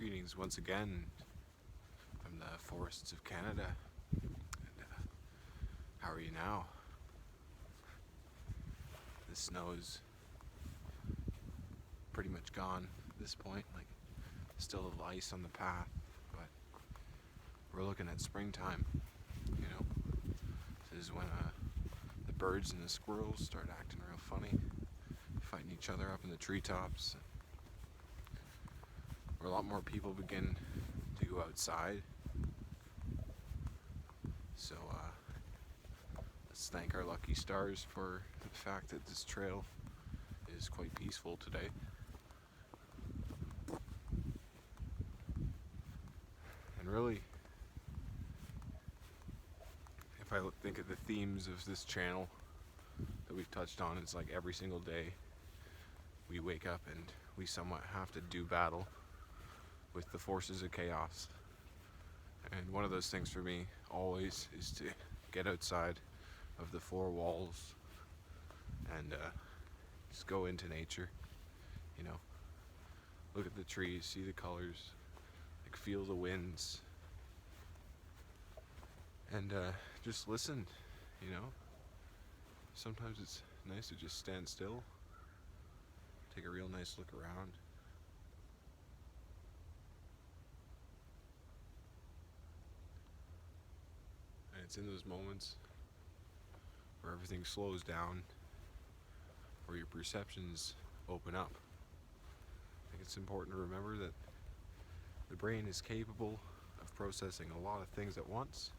Greetings once again from the forests of Canada. And, how are you now? The snow is pretty much gone at this point. Like, still a little ice on the path, but we're looking at springtime. You know, this is when the birds and the squirrels start acting real funny, fighting each other up in the treetops. Where a lot more people begin to go outside. So let's thank our lucky stars for the fact that this trail is quite peaceful today. And really, if I think of the themes of this channel that we've touched on, it's like every single day we wake up and we somewhat have to do battle with the forces of chaos. And one of those things for me always is to get outside of the four walls and just go into nature, you know, look at the trees, see the colors, like feel the winds, and just listen, you know. Sometimes it's nice to just stand still, take a real nice look around. It's in those moments where everything slows down, where your perceptions open up. I think it's important to remember that the brain is capable of processing a lot of things at once,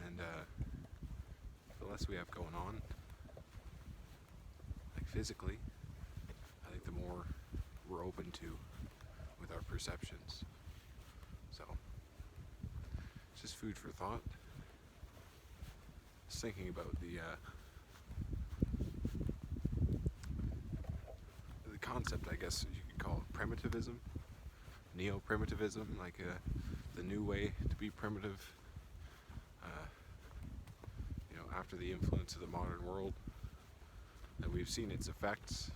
and the less we have going on, like physically, I think the more we're open to with our perceptions. So just food for thought. Just thinking about the concept, I guess you could call it primitivism, neo-primitivism, like the new way to be primitive. You know, after the influence of the modern world, that we've seen its effects,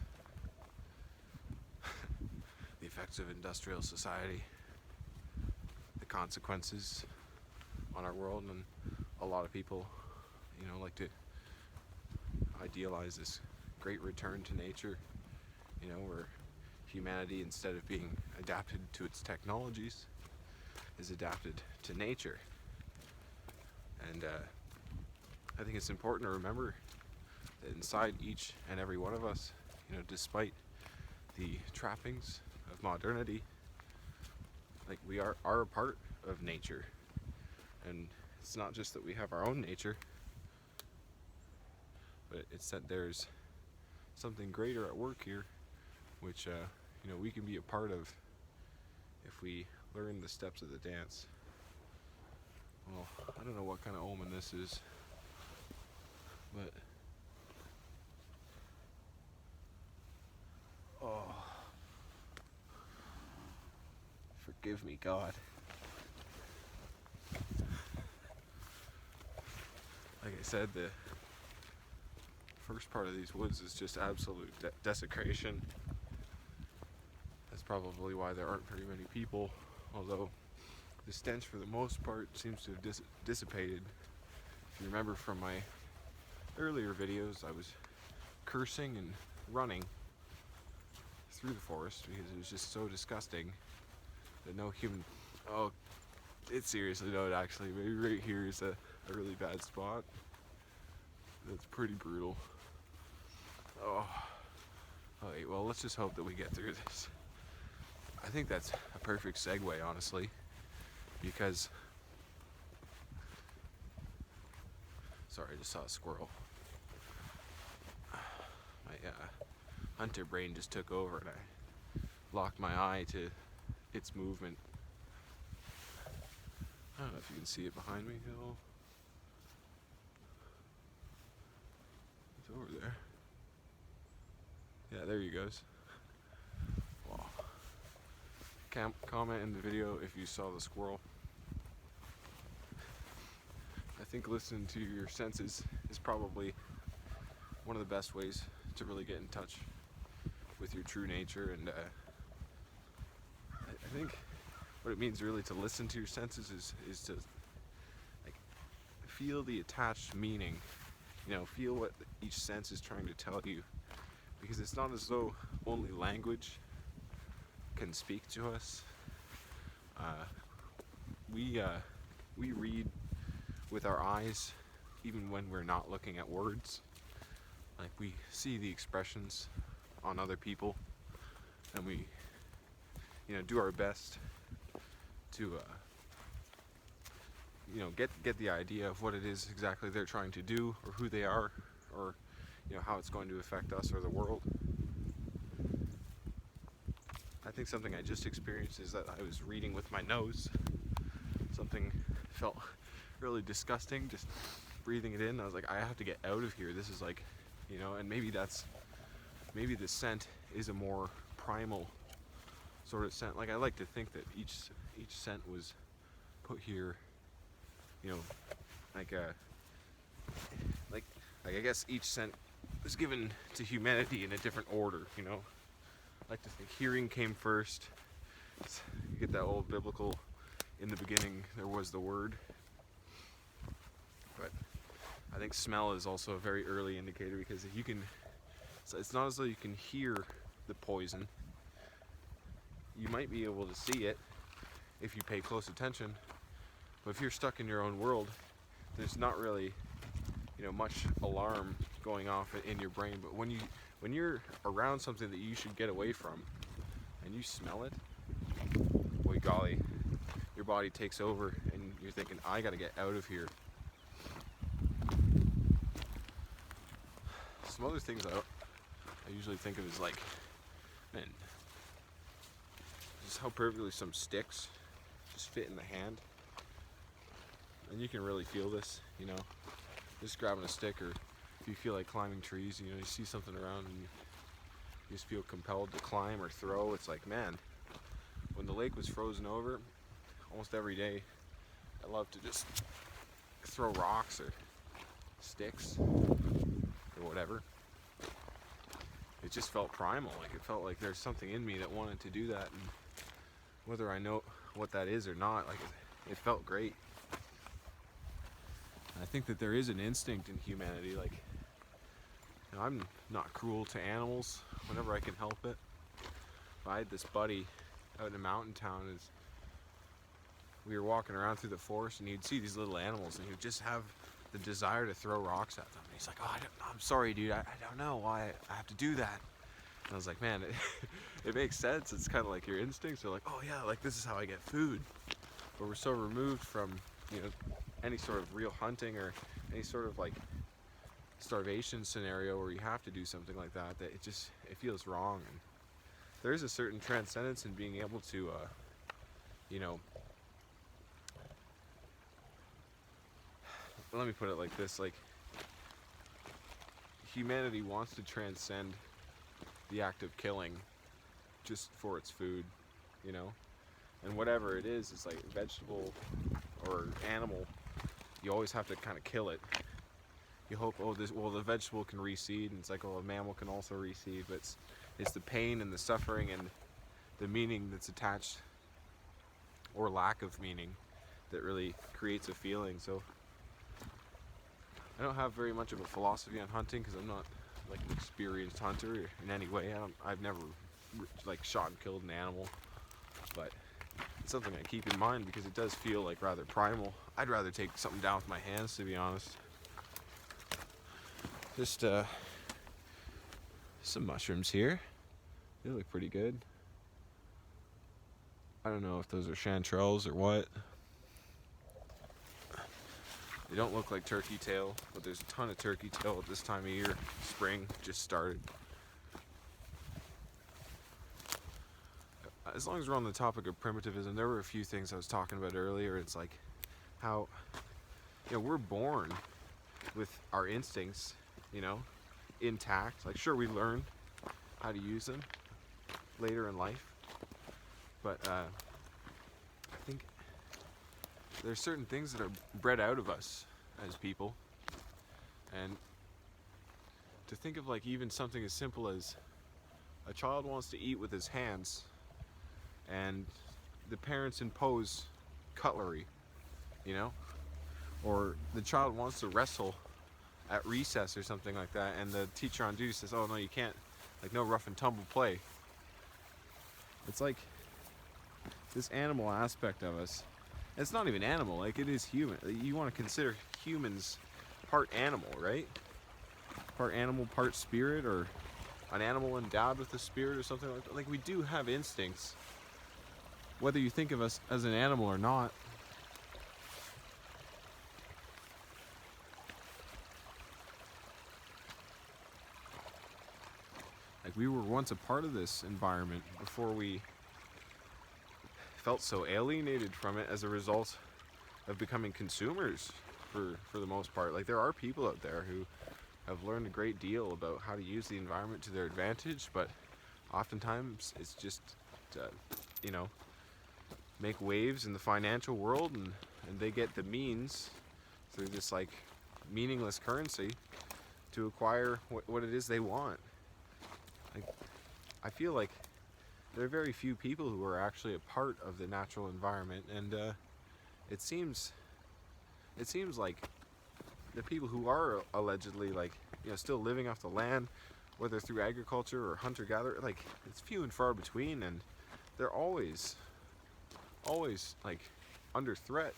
the effects of industrial society, the consequences on our world, and a lot of people, you know, like to idealize this great return to nature, you know, where humanity, instead of being adapted to its technologies, is adapted to nature. And I think it's important to remember that inside each and every one of us, you know, despite the trappings of modernity, like we are a part of nature. And it's not just that we have our own nature, but it's that there's something greater at work here, which you know, we can be a part of if we learn the steps of the dance. Well, I don't know what kind of omen this is, but oh, forgive me, God. Like I said, the first part of these woods is just absolute desecration. That's probably why there aren't very many people, although the stench for the most part seems to have dissipated. If you remember from my earlier videos, I was cursing and running through the forest because it was just so disgusting that no human... Oh, it's seriously, no, actually, maybe right here is a really bad spot. That's pretty brutal. Oh, okay, well, let's just hope that we get through this. I think that's a perfect segue, honestly, because... Sorry, I just saw a squirrel. My hunter brain just took over and I locked my eye to its movement. I don't know if you can see it behind me at all. It's over there. Yeah, there he goes. Wow. Comment in the video if you saw the squirrel. I think listening to your senses is probably one of the best ways to really get in touch with your true nature, and I think what it means really to listen to your senses is to like feel the attached meaning, feel what each sense is trying to tell you, because it's not as though only language can speak to us. We read with our eyes even when we're not looking at words. Like, we see the expressions on other people, and we do our best to get the idea of what it is exactly they're trying to do, or who they are, or how it's going to affect us or the world. I think something I just experienced is that I was reading with my nose. Something felt really disgusting, just breathing it in. I was like, I have to get out of here. This is like, and maybe the scent is a more primal sort of scent. Like, I like to think that each scent was put here, like I guess each scent was given to humanity in a different order. I like to think hearing came first. You get that old biblical, in the beginning there was the word. But I think smell is also a very early indicator, because if you can, so it's not as though you can hear the poison. You might be able to see it if you pay close attention, but if you're stuck in your own world, there's not really much alarm going off in your brain. But when you're around something that you should get away from and you smell it, boy golly, your body takes over and you're thinking, I gotta get out of here. Some other things I usually think of is like, man, just how perfectly some sticks just fit in the hand. And you can really feel this, just grabbing a stick, or if you feel like climbing trees, you see something around and you just feel compelled to climb or throw. It's like, man, when the lake was frozen over, almost every day, I loved to just throw rocks or sticks or whatever. It just felt primal. Like, it felt like there's something in me that wanted to do that, and whether I know what that is or not, like, it felt great. I think that there is an instinct in humanity. Like, I'm not cruel to animals whenever I can help it. I had this buddy out in a mountain town. We were walking around through the forest, and you'd see these little animals, and he'd just have the desire to throw rocks at them. And he's like, oh, I'm sorry, dude. I don't know why I have to do that. And I was like, man, it makes sense. It's kind of like your instincts are like, oh yeah, like, this is how I get food. But we're so removed from, any sort of real hunting or any sort of like starvation scenario where you have to do something like that it feels wrong. And there is a certain transcendence in being able to let me put it like this, like, humanity wants to transcend the act of killing just for its food, and whatever it is, it's like vegetable or animal, you always have to kind of kill it. You hope, the vegetable can reseed, and it's like, a mammal can also reseed, but it's the pain and the suffering and the meaning that's attached, or lack of meaning, that really creates a feeling. So I don't have very much of a philosophy on hunting, because I'm not like an experienced hunter in any way. I've never like shot and killed an animal, but it's something I keep in mind because it does feel like rather primal. I'd rather take something down with my hands, to be honest. Just some mushrooms here. They look pretty good. I don't know if those are chanterelles or what. They don't look like turkey tail, but there's a ton of turkey tail at this time of year. Spring just started. As long as we're on the topic of primitivism, there were a few things I was talking about earlier. It's like how, we're born with our instincts, intact. Like, sure, we learn how to use them later in life, but I think there's certain things that are bred out of us as people. And to think of like even something as simple as a child wants to eat with his hands, and the parents impose cutlery, you know, or the child wants to wrestle at recess or something like that, and the teacher on duty says, "Oh no, you can't, like no rough and tumble play." It's like this animal aspect of us. It's not even animal, like it is human. You want to consider humans part animal, right? Part animal, part spirit, or an animal endowed with a spirit or something like that. Like we do have instincts, whether you think of us as an animal or not. Like we were once a part of this environment before we felt so alienated from it as a result of becoming consumers for the most part. Like there are people out there who have learned a great deal about how to use the environment to their advantage, but oftentimes it's just you know, make waves in the financial world, and they get the means through this like meaningless currency to acquire what it is they want. Like, I feel like there are very few people who are actually a part of the natural environment, and it seems like the people who are allegedly like, you know, still living off the land, whether through agriculture or hunter-gatherer, like it's few and far between, and they're always like under threat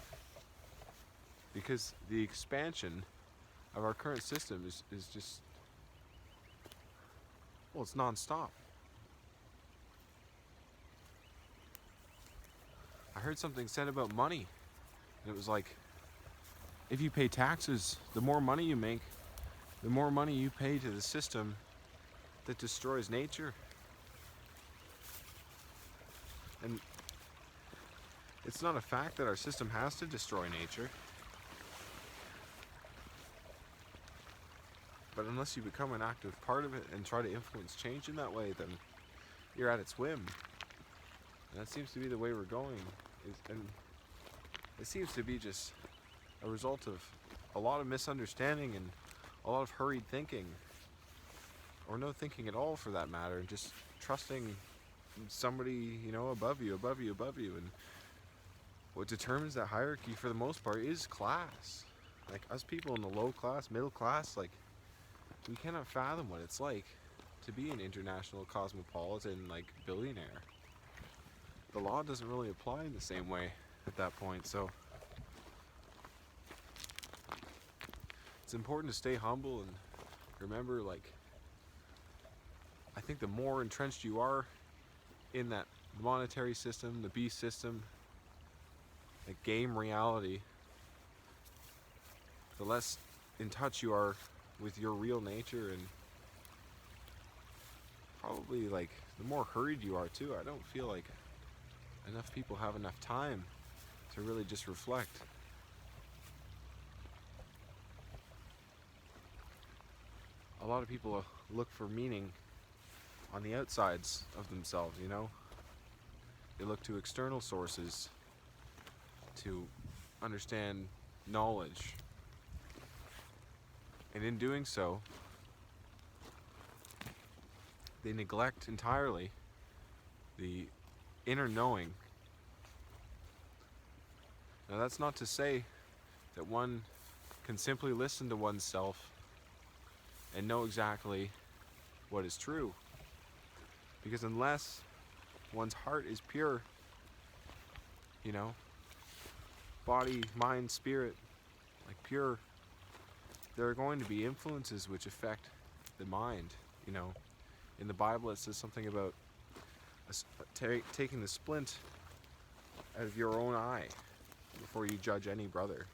because the expansion of our current system is just, well, it's non-stop. I heard something said about money, and it was like, if you pay taxes, the more money you make, the more money you pay to the system that destroys nature. And it's not a fact that our system has to destroy nature, but unless you become an active part of it and try to influence change in that way, then you're at its whim. And that seems to be the way we're going. And it seems to be just a result of a lot of misunderstanding and a lot of hurried thinking, or no thinking at all for that matter, and just trusting somebody, you know, above you. And what determines that hierarchy for the most part is class. Like us people in the low class, middle class, like we cannot fathom what it's like to be an international cosmopolitan, like billionaire. The law doesn't really apply in the same way at that point, so it's important to stay humble and remember, like, I think the more entrenched you are in that monetary system, the beast system, the game reality, the less in touch you are with your real nature, and probably like the more hurried you are too. I don't feel like enough people have enough time to really just reflect. A lot of people look for meaning on the outsides of themselves, you know? They look to external sources to understand knowledge. And in doing so, they neglect entirely the inner knowing. Now that's not to say that one can simply listen to oneself and know exactly what is true. Because unless one's heart is pure, you know, body, mind, spirit, like pure, there are going to be influences which affect the mind, you know. In the Bible it says something about taking the splint out of your own eye before you judge any brother.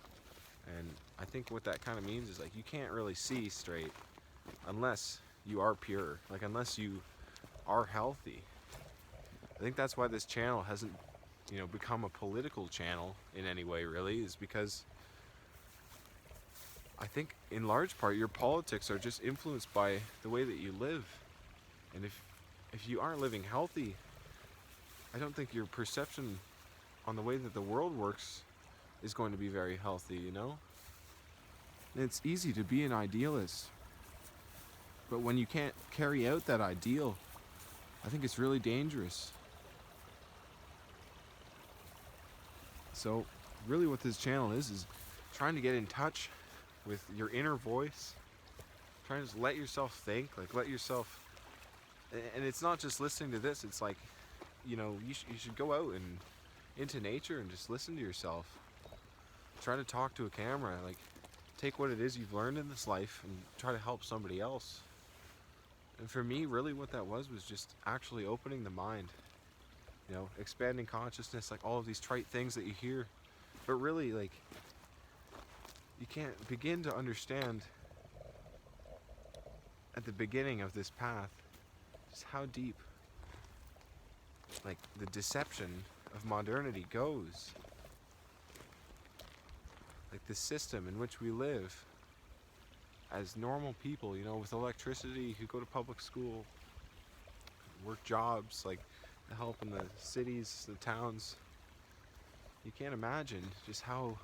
And I think what that kind of means is like you can't really see straight unless you are pure, like unless you are healthy. I think that's why this channel hasn't, you know, become a political channel in any way really, is because I think in large part your politics are just influenced by the way that you live. And if you aren't living healthy, I don't think your perception on the way that the world works is going to be very healthy, you know? And it's easy to be an idealist, but when you can't carry out that ideal, I think it's really dangerous. So really what this channel is trying to get in touch with your inner voice, trying to just let yourself think, like let yourself, and it's not just listening to this, it's like, you should go out and into nature and just listen to yourself. Try to talk to a camera, like take what it is you've learned in this life and try to help somebody else. And for me, really what that was just actually opening the mind, expanding consciousness, like all of these trite things that you hear. But really, like, you can't begin to understand at the beginning of this path just how deep, like, the deception of modernity goes. Like the system in which we live as normal people, with electricity, who go to public school, work jobs, like help in the cities, the towns. You can't imagine just how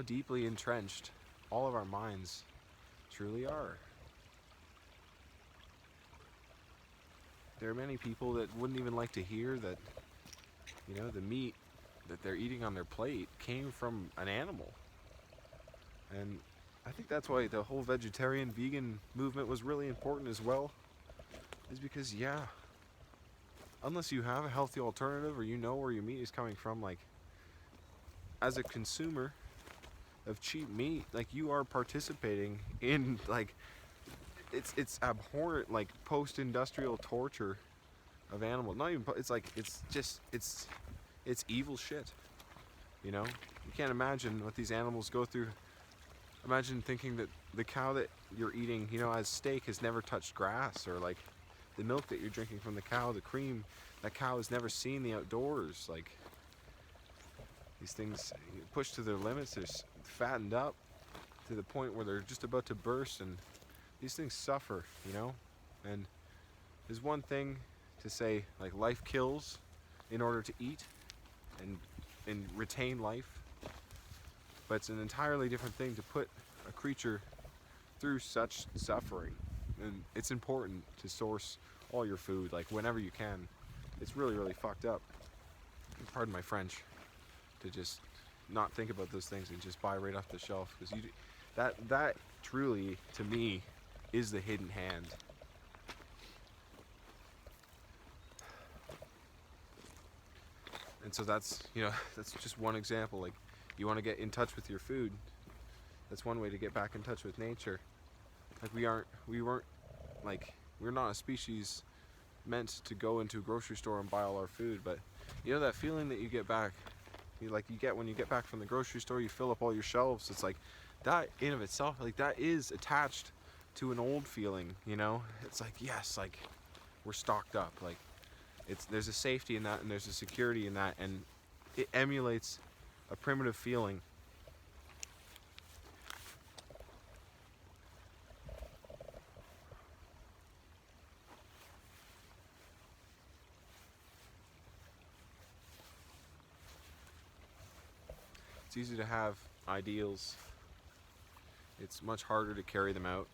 deeply entrenched all of our minds truly are. There are many people that wouldn't even like to hear that, the meat that they're eating on their plate came from an animal. And I think that's why the whole vegetarian, vegan movement was really important as well, is because, unless you have a healthy alternative or you know where your meat is coming from, like, as a consumer of cheap meat, like, you are participating in, like, it's abhorrent, like, post-industrial torture of animals. Not even, it's like, it's evil shit, You can't imagine what these animals go through. Imagine thinking that the cow that you're eating, as steak has never touched grass, or like the milk that you're drinking from the cow, the cream, that cow has never seen the outdoors. Like, these things pushed to their limits, they're fattened up to the point where they're just about to burst, and these things suffer, And there's one thing to say, like, life kills in order to eat and retain life, but it's an entirely different thing to put a creature through such suffering. And it's important to source all your food, like, whenever you can. It's really, really fucked up, pardon my French, to just not think about those things and just buy right off the shelf, because that truly, to me, is the hidden hand. And so that's just one example. Like, you want to get in touch with your food, that's one way to get back in touch with nature. Like, we're not a species meant to go into a grocery store and buy all our food, but that feeling that you get back, you get when you get back from the grocery store, you fill up all your shelves. It's like that in of itself, like, that is attached to an old feeling. It's like, yes, like, we're stocked up. Like, there's a safety in that, and there's a security in that, and it emulates a primitive feeling. It's easy to have ideals. It's much harder to carry them out.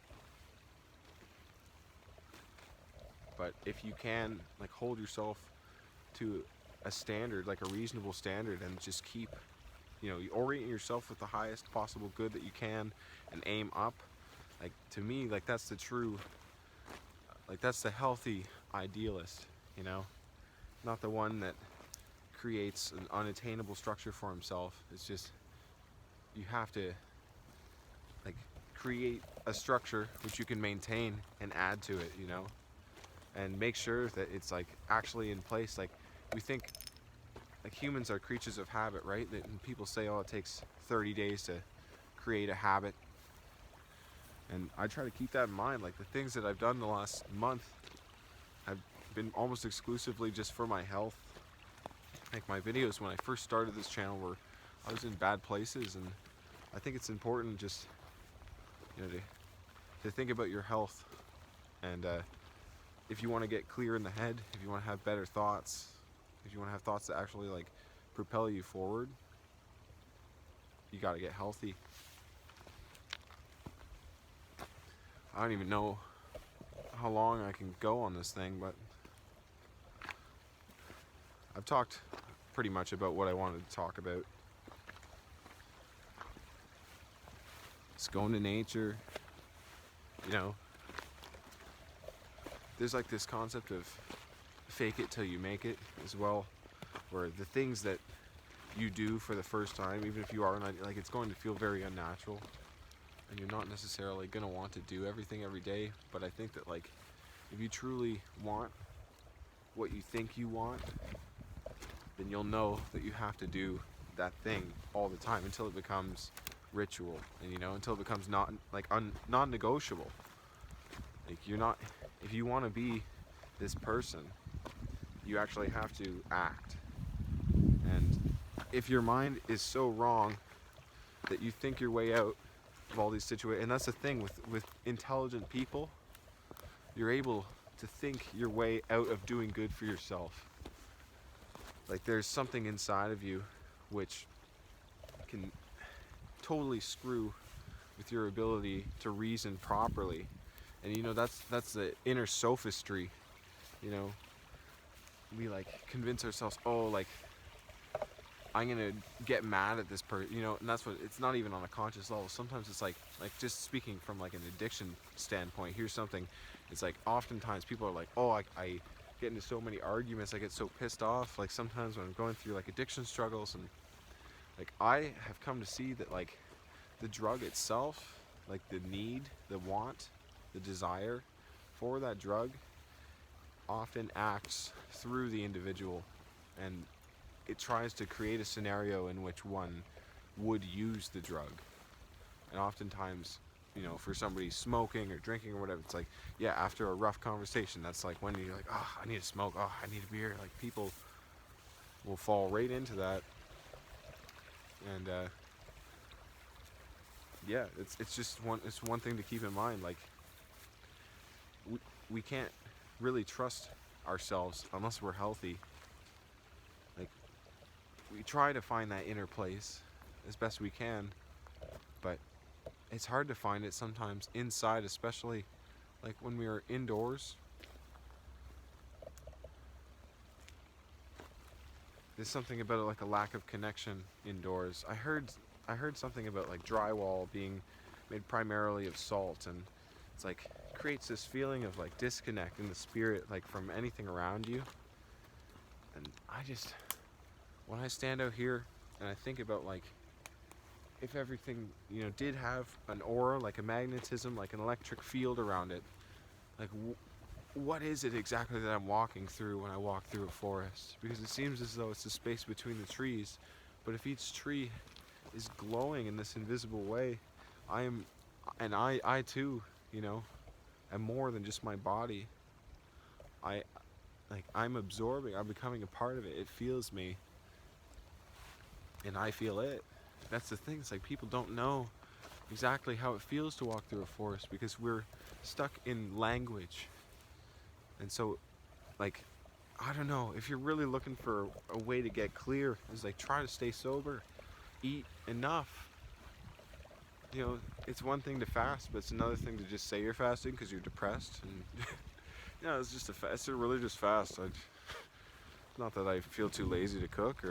But if you can, like, hold yourself to a standard, like a reasonable standard, and just keep, you orient yourself with the highest possible good that you can and aim up, like, to me, like, that's the true, like, that's the healthy idealist, not the one that creates an unattainable structure for himself. It's just, you have to, like, create a structure which you can maintain and add to it, and make sure that it's, like, actually in place. Like, we think, like, humans are creatures of habit, right? And people say, oh, it takes 30 days to create a habit. And I try to keep that in mind. Like, the things that I've done the last month have been almost exclusively just for my health. Like, my videos when I first started this channel I was in bad places, and I think it's important just, to think about your health. And if you want to get clear in the head, if you want to have better thoughts, if you want to have thoughts that actually, like, propel you forward, you got to get healthy. I don't even know how long I can go on this thing, but I've talked pretty much about what I wanted to talk about. Just going to nature, you know. There's like this concept of fake it till you make it as well, where the things that you do for the first time, even if you are not, like, it's going to feel very unnatural, and you're not necessarily going to want to do everything every day. But I think that, like, if you truly want what you think you want, then you'll know that you have to do that thing all the time until it becomes ritual, and until it becomes non-negotiable. Like, you're not, if you want to be this person, you actually have to act. And if your mind is so wrong that you think your way out of all these situations, and that's the thing with intelligent people, you're able to think your way out of doing good for yourself. Like, there's something inside of you which can totally screw with your ability to reason properly. And that's the inner sophistry. We like convince ourselves, oh, like, I'm gonna get mad at this person, and that's what, it's not even on a conscious level. Sometimes it's like just speaking from like an addiction standpoint, here's something, it's like oftentimes people are like, oh, I get into so many arguments, I get so pissed off, like sometimes when I'm going through like addiction struggles, and like I have come to see that like the drug itself, like the need, the want, the desire for that drug often acts through the individual, and it tries to create a scenario in which one would use the drug. And oftentimes, for somebody smoking or drinking or whatever, it's like, yeah, after a rough conversation, that's like when you're like, oh, I need to smoke, oh, I need a beer. Like, people will fall right into that. And yeah, it's just one thing to keep in mind. Like, we can't really trust ourselves unless we're healthy. Like, we try to find that inner place as best we can, but it's hard to find it sometimes inside, especially like when we are indoors. There's something about it, like a lack of connection indoors. I heard something about like drywall being made primarily of salt, and it's like creates this feeling of like disconnect in the spirit, like from anything around you. And when I stand out here and I think about like if everything did have an aura, like a magnetism, like an electric field around it, like what is it exactly that I'm walking through when I walk through a forest? Because it seems as though it's the space between the trees, but if each tree is glowing in this invisible way, I too, am more than just my body. I'm absorbing, I'm becoming a part of it. It feels me, and I feel it. That's the thing, it's like people don't know exactly how it feels to walk through a forest because we're stuck in language. And so, like, I don't know, if you're really looking for a way to get clear, is like try to stay sober, eat enough. It's one thing to fast, but it's another thing to just say you're fasting because you're depressed. And it's just it's a religious fast. Not that I feel too lazy to cook,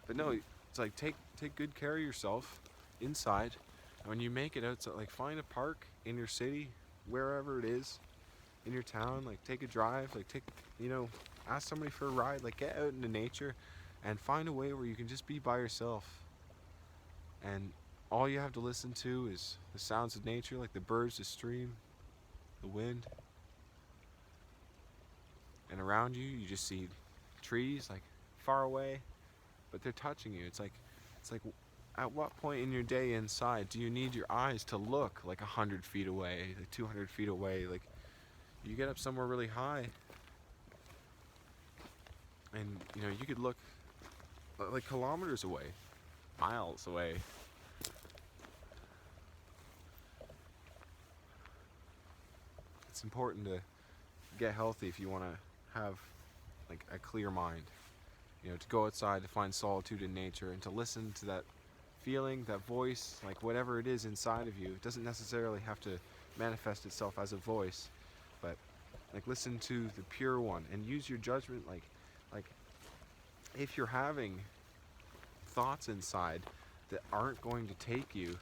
but no, it's like take good care of yourself inside. And when you make it outside, like find a park in your city, wherever it is, in your town, like take a drive, like ask somebody for a ride, like get out into nature and find a way where you can just be by yourself. And all you have to listen to is the sounds of nature, like the birds, the stream, the wind. And around you, you just see trees, like far away, but they're touching you. It's like, at what point in your day inside do you need your eyes to look like 100 feet away, like 200 feet away? Like, you get up somewhere really high, and you could look like kilometers away, miles away. It's important to get healthy if you want to have like a clear mind. To go outside, to find solitude in nature, and to listen to that feeling, that voice, like whatever it is inside of you. It doesn't necessarily have to manifest itself as a voice, but like listen to the pure one and use your judgment. Like if you're having thoughts inside that aren't going to take you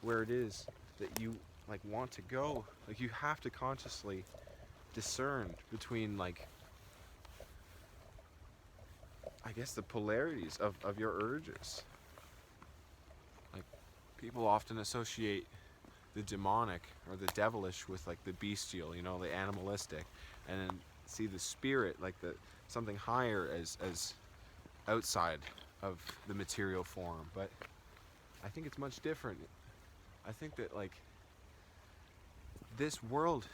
where it is that you like want to go, like you have to consciously discern between like I guess the polarities of your urges. Like people often associate the demonic or the devilish with like the bestial, you know, the animalistic, and then see the spirit like the something higher as outside of the material form. But I think it's much different. I think that like this world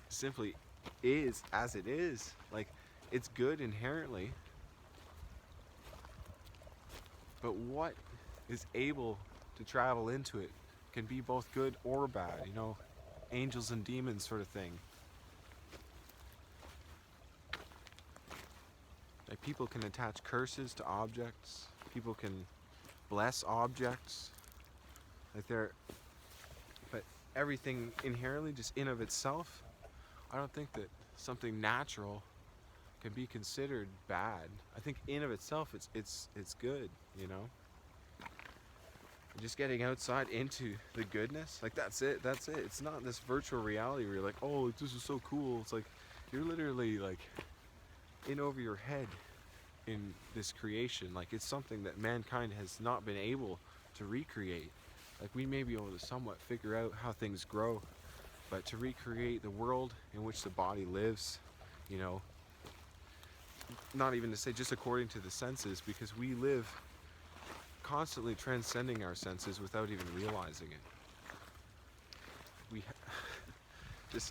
simply is as it is. Like it's good inherently, but what is able to travel into it can be both good or bad, you know, angels and demons sort of thing. Like people can attach curses to objects, people can bless objects, like they're, but everything inherently just in of itself, I don't think that something natural can be considered bad. I think in of itself it's good, you know. Just getting outside into the goodness, like that's it. It's not this virtual reality where you're like, oh, this is so cool. It's like you're literally like in over your head in this creation. Like it's something that mankind has not been able to recreate. Like we may be able to somewhat figure out how things grow, but to recreate the world in which the body lives, you know, not even to say just according to the senses, because we live constantly transcending our senses without even realizing it.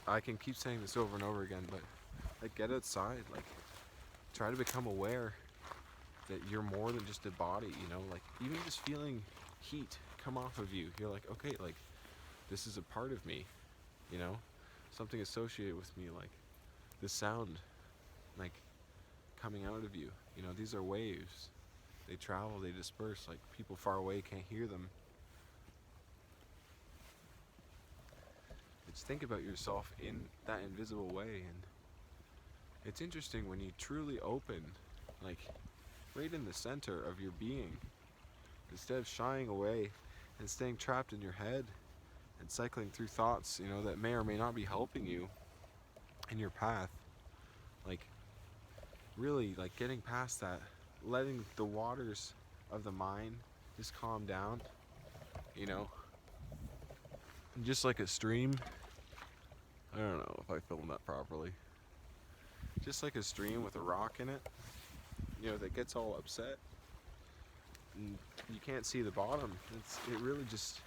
I can keep saying this over and over again, but like get outside, like try to become aware that you're more than just a body, you know, like even just feeling heat come off of you, you're like, okay, like this is a part of me, you know, something associated with me, like the sound like coming out of you, you know, these are waves. They travel, they disperse, like people far away can't hear them. Just think about yourself in that invisible way, and it's interesting when you truly open, like right in the center of your being, instead of shying away and staying trapped in your head and cycling through thoughts, you know, that may or may not be helping you in your path. Like really like getting past that, letting the waters of the mind just calm down, you know, and just like a stream. I don't know if I filmed that properly. Just like a stream with a rock in it, you know, that gets all upset and you can't see the bottom. It really just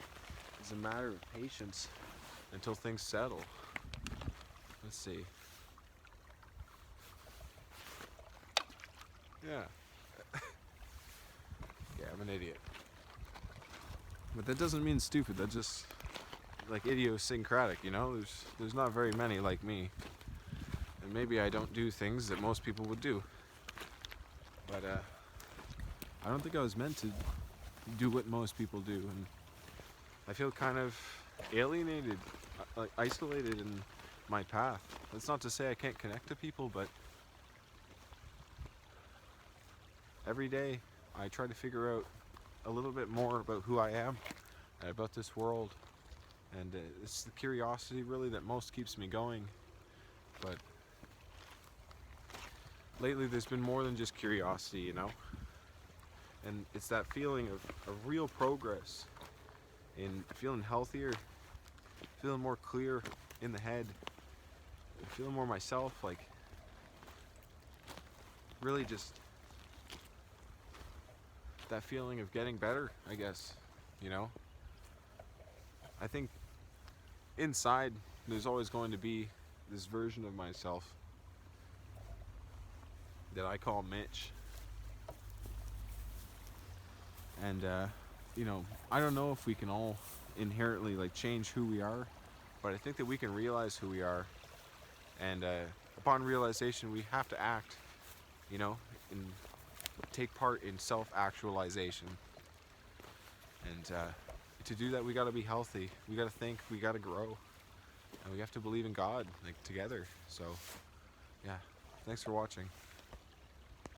is a matter of patience until things settle. Let's see. Yeah. Yeah, I'm an idiot. But that doesn't mean stupid. That just like idiosyncratic, you know? There's not very many like me. And maybe I don't do things that most people would do. But I don't think I was meant to do what most people do, and I feel kind of alienated, like isolated in my path. That's not to say I can't connect to people, but every day I try to figure out a little bit more about who I am and about this world, and it's the curiosity really that most keeps me going. But lately there's been more than just curiosity, you know, and it's that feeling of real progress in feeling healthier, feeling more clear in the head, feeling more myself, like really just that feeling of getting better, I guess, you know. I think inside there's always going to be this version of myself that I call Mitch. And you know, I don't know if we can all inherently like change who we are, but I think that we can realize who we are, and upon realization we have to act, you know, and take part in self-actualization. And to do that we got to be healthy, we got to think, we got to grow, and we have to believe in God, like together. So yeah, thanks for watching.